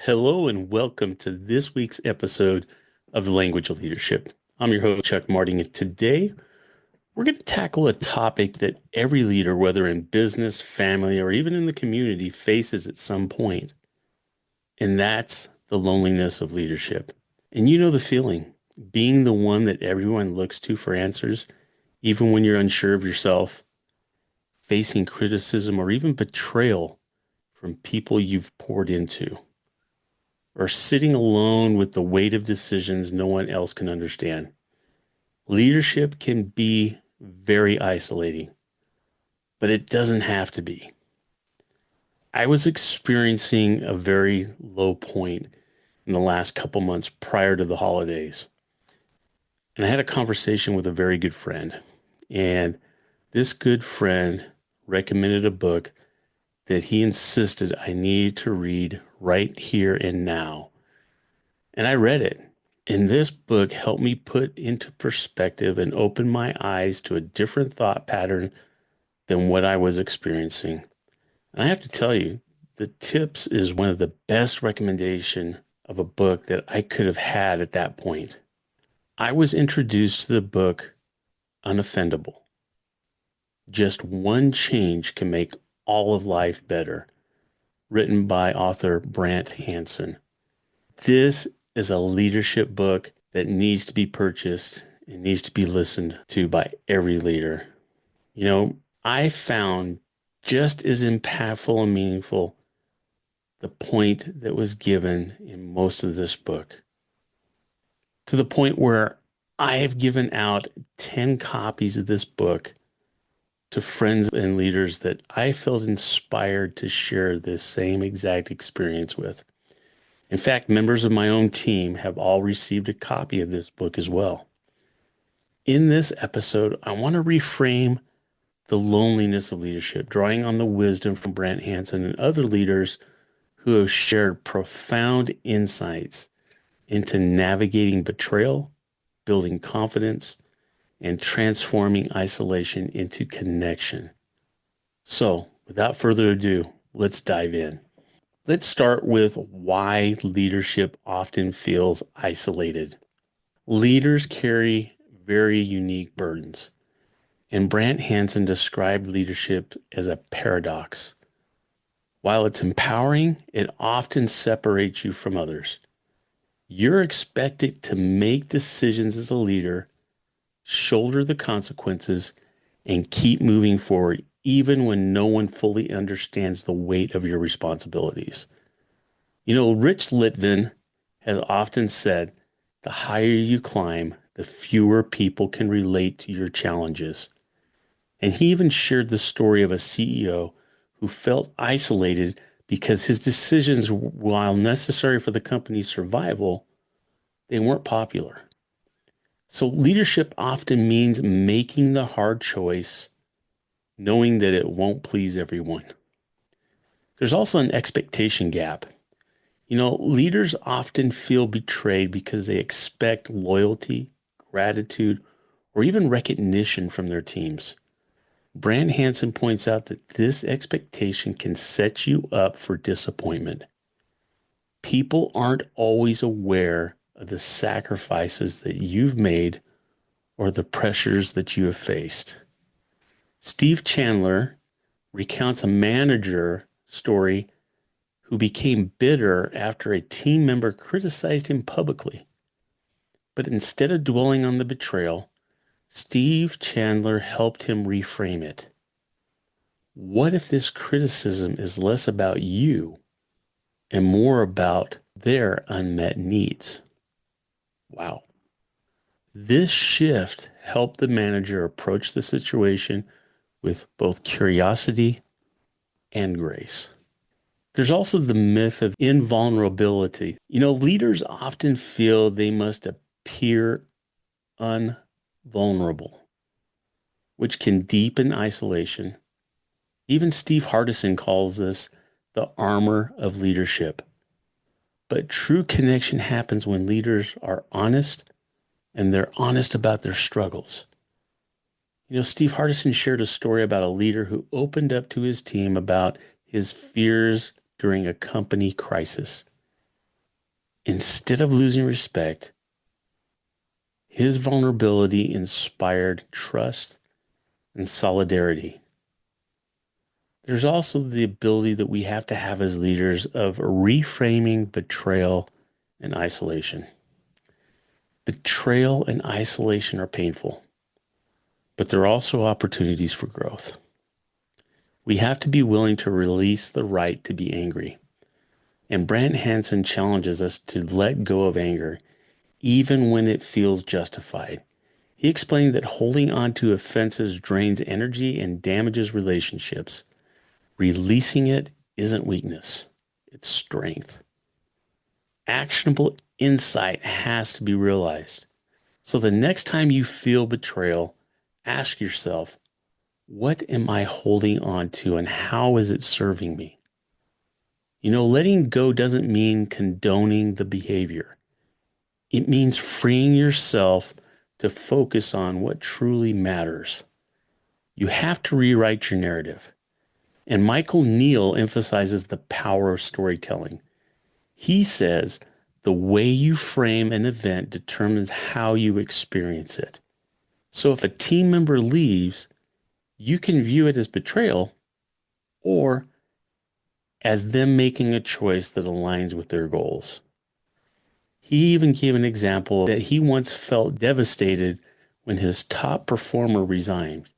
Hello and welcome to this week's episode of The Language of Leadership. I'm your host, Chuck Marting, and today we're going to tackle a topic that every leader, whether in business, family, or even in the community, faces at some point, and that's the loneliness of leadership. And you know the feeling, being the one that everyone looks to for answers, even when you're unsure of yourself, facing criticism or even betrayal from people you've poured into, or sitting alone with the weight of decisions no one else can understand. Leadership can be very isolating, but it doesn't have to be. I was experiencing a very low point in the last couple months prior to the holidays. And I had a conversation with a very good friend. And this good friend recommended a book that he insisted I needed to read right here and now. And I read it. And this book helped me put into perspective and open my eyes to a different thought pattern than what I was experiencing. And I have to tell you, The Tips is one of the best recommendation of a book that I could have had at that point. I was introduced to the book Unoffendable. Just one change can make all of life better, written by author Brant Hansen. This is a leadership book that needs to be purchased and needs to be listened to by every leader. You know, I found just as impactful and meaningful the point that was given in most of this book, to the point where I have given out 10 copies of this book to friends and leaders that I felt inspired to share this same exact experience with. In fact, members of my own team have all received a copy of this book as well. In this episode, I want to reframe the loneliness of leadership, drawing on the wisdom from Brant Hansen and other leaders who have shared profound insights into navigating betrayal, building confidence, and transforming isolation into connection. So, without further ado, let's dive in. Let's start with why leadership often feels isolated. Leaders carry very unique burdens, and Brant Hansen described leadership as a paradox. While it's empowering, it often separates you from others. You're expected to make decisions as a leader, shoulder the consequences, and keep moving forward, even when no one fully understands the weight of your responsibilities. You know, Rich Litvin has often said, the higher you climb, the fewer people can relate to your challenges. And he even shared the story of a CEO who felt isolated because his decisions, while necessary for the company's survival, they weren't popular. So leadership often means making the hard choice, knowing that it won't please everyone. There's also an expectation gap. You know, leaders often feel betrayed because they expect loyalty, gratitude, or even recognition from their teams. Brant Hansen points out that this expectation can set you up for disappointment. People aren't always aware of the sacrifices that you've made or the pressures that you have faced. Steve Chandler recounts a manager story who became bitter after a team member criticized him publicly. But instead of dwelling on the betrayal, Steve Chandler helped him reframe it. What if this criticism is less about you and more about their unmet needs? Wow. This shift helped the manager approach the situation with both curiosity and grace. There's also the myth of invulnerability. You know, leaders often feel they must appear unvulnerable, which can deepen isolation. Even Steve Hardison calls this the armor of leadership. But true connection happens when leaders are honest and they're honest about their struggles. You know, Steve Hardison shared a story about a leader who opened up to his team about his fears during a company crisis. Instead of losing respect, his vulnerability inspired trust and solidarity. There's also the ability that we have to have as leaders of reframing betrayal and isolation. Betrayal and isolation are painful, but they're also opportunities for growth. We have to be willing to release the right to be angry. And Brant Hansen challenges us to let go of anger, even when it feels justified. He explained that holding on to offenses drains energy and damages relationships. Releasing it isn't weakness, it's strength. Actionable insight has to be realized. So the next time you feel betrayal, ask yourself, what am I holding on to and how is it serving me? Letting go doesn't mean condoning the behavior. It means freeing yourself to focus on what truly matters. You have to rewrite your narrative. And Michael Neal emphasizes the power of storytelling. He says the way you frame an event determines how you experience it. So if a team member leaves, you can view it as betrayal or as them making a choice that aligns with their goals. He even gave an example that he once felt devastated when his top performer resigned.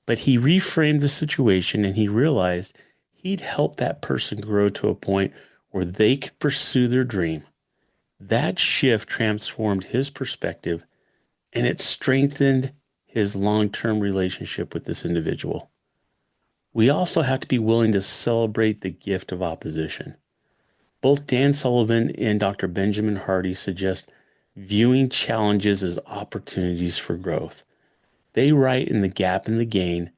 But he reframed the situation and he realized he'd helped that person grow to a point where they could pursue their dream. That shift transformed his perspective and it strengthened his long-term relationship with this individual. We also have to be willing to celebrate the gift of opposition. Both Dan Sullivan and Dr. Benjamin Hardy suggest viewing challenges as opportunities for growth. They write in The Gap and the Gain,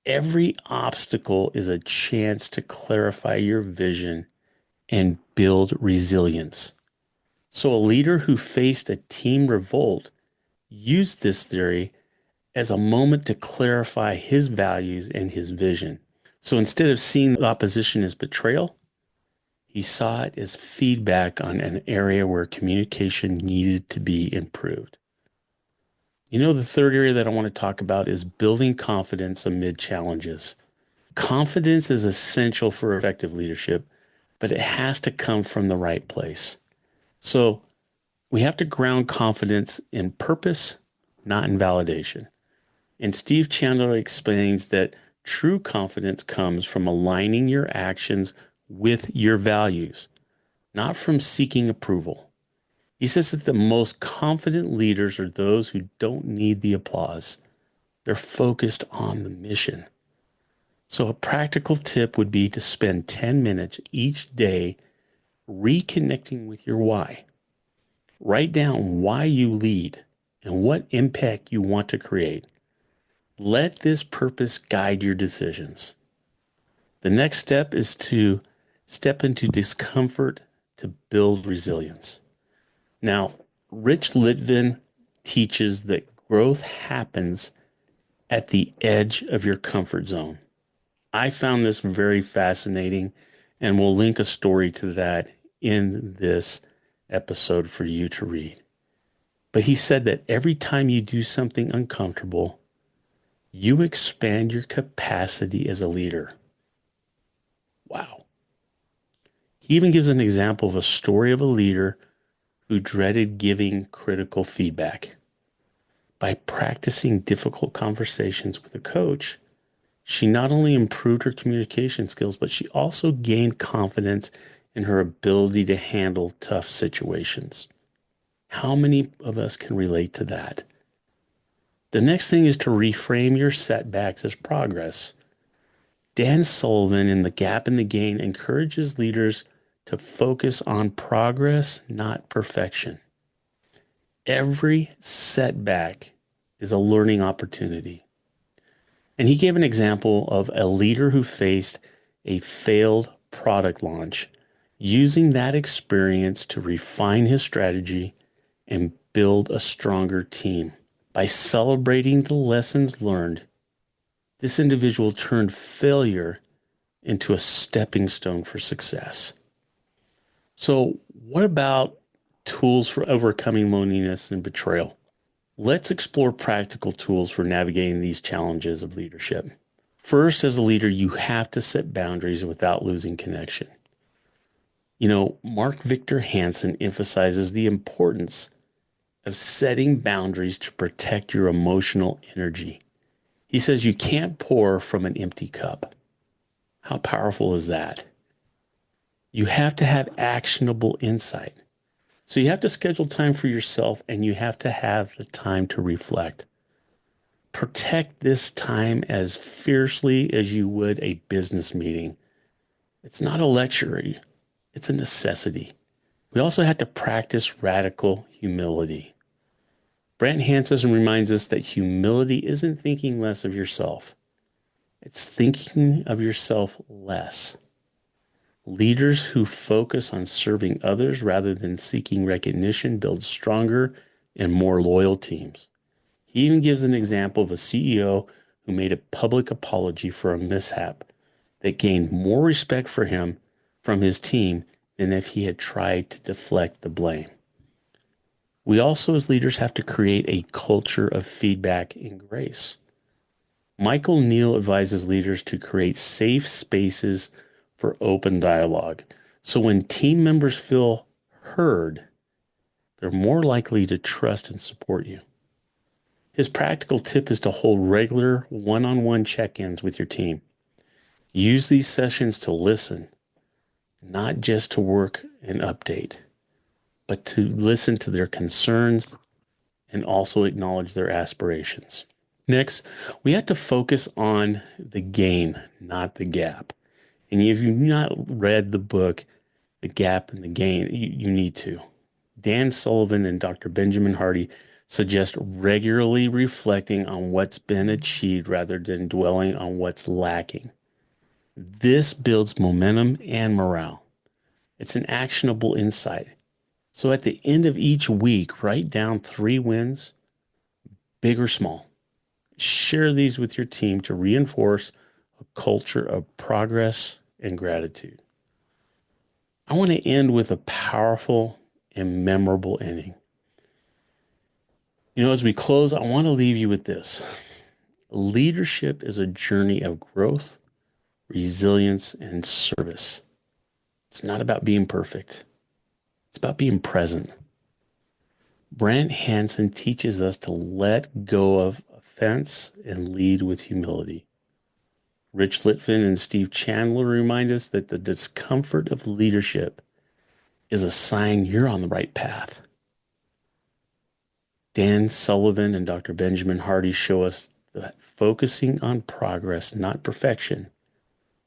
every obstacle is a chance to clarify your vision and build resilience. So a leader who faced a team revolt used this theory as a moment to clarify his values and his vision. So instead of seeing the opposition as betrayal, he saw it as feedback on an area where communication needed to be improved. The third area that I want to talk about is building confidence amid challenges. Confidence is essential for effective leadership, but it has to come from the right place. So we have to ground confidence in purpose, not in validation. And Steve Chandler explains that true confidence comes from aligning your actions with your values, not from seeking approval. He says that the most confident leaders are those who don't need the applause. They're focused on the mission. So a practical tip would be to spend 10 minutes each day reconnecting with your why. Write down why you lead and what impact you want to create. Let this purpose guide your decisions. The next step is to step into discomfort to build resilience. Now, Rich Litvin teaches that growth happens at the edge of your comfort zone. I found this very fascinating, and we'll link a story to that in this episode for you to read. But he said that every time you do something uncomfortable, you expand your capacity as a leader. Wow. He even gives an example of a story of a leader who dreaded giving critical feedback. By practicing difficult conversations with a coach, she not only improved her communication skills, but she also gained confidence in her ability to handle tough situations. How many of us can relate to that? The next thing is to reframe your setbacks as progress. Dan Sullivan in The Gap and the Gain encourages leaders to focus on progress, not perfection. Every setback is a learning opportunity. And he gave an example of a leader who faced a failed product launch, using that experience to refine his strategy and build a stronger team. By celebrating the lessons learned, this individual turned failure into a stepping stone for success. So What about tools for overcoming loneliness and betrayal? Let's explore practical tools for navigating these challenges of leadership. First, as a leader, you have to set boundaries without losing connection. Mark Victor Hansen emphasizes the importance of setting boundaries to protect your emotional energy. He says you can't pour from an empty cup. How powerful is that? You have to have actionable insight. So you have to schedule time for yourself and you have to have the time to reflect. Protect this time as fiercely as you would a business meeting. It's not a luxury, it's a necessity. We also have to practice radical humility. Brant Hansen reminds us that humility isn't thinking less of yourself. It's thinking of yourself less. Leaders who focus on serving others rather than seeking recognition build stronger and more loyal teams. He even gives an example of a CEO who made a public apology for a mishap that gained more respect for him from his team than if he had tried to deflect the blame. We also, as leaders, have to create a culture of feedback and grace. Michael Neal advises leaders to create safe spaces for open dialogue. So when team members feel heard, they're more likely to trust and support you. His practical tip is to hold regular one-on-one check-ins with your team. Use these sessions to listen, not just to work and update, but to listen to their concerns and also acknowledge their aspirations. Next, we have to focus on the gain, not the gap. And if you've not read the book, The Gap and the Gain, you need to. Dan Sullivan and Dr. Benjamin Hardy suggest regularly reflecting on what's been achieved rather than dwelling on what's lacking. This builds momentum and morale. It's an actionable insight. So at the end of each week, write down 3 wins, big or small. Share these with your team to reinforce a culture of progress and gratitude. I want to end with a powerful and memorable ending. As we close, I want to leave you with this. Leadership is a journey of growth, resilience, and service. It's not about being perfect. It's about being present. Brant Hansen teaches us to let go of offense and lead with humility. Rich Litvin and Steve Chandler remind us that the discomfort of leadership is a sign you're on the right path. Dan Sullivan and Dr. Benjamin Hardy show us that focusing on progress, not perfection,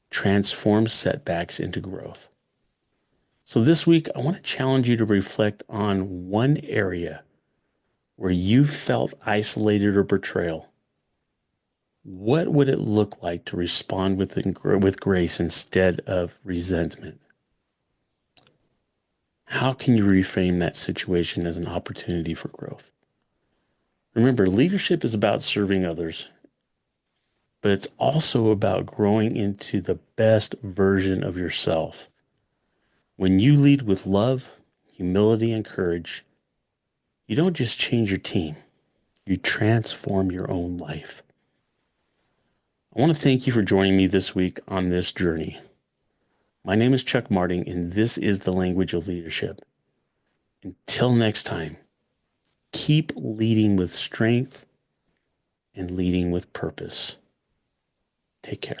transforms setbacks into growth. So this week, I want to challenge you to reflect on one area where you felt isolated or betrayal. What would it look like to respond with grace instead of resentment? How can you reframe that situation as an opportunity for growth? Remember, leadership is about serving others, but it's also about growing into the best version of yourself. When you lead with love, humility, and courage, you don't just change your team, you transform your own life. I want to thank you for joining me this week on this journey. My name is Chuck Marting, and this is the Language of Leadership. Until next time, keep leading with strength and leading with purpose. Take care.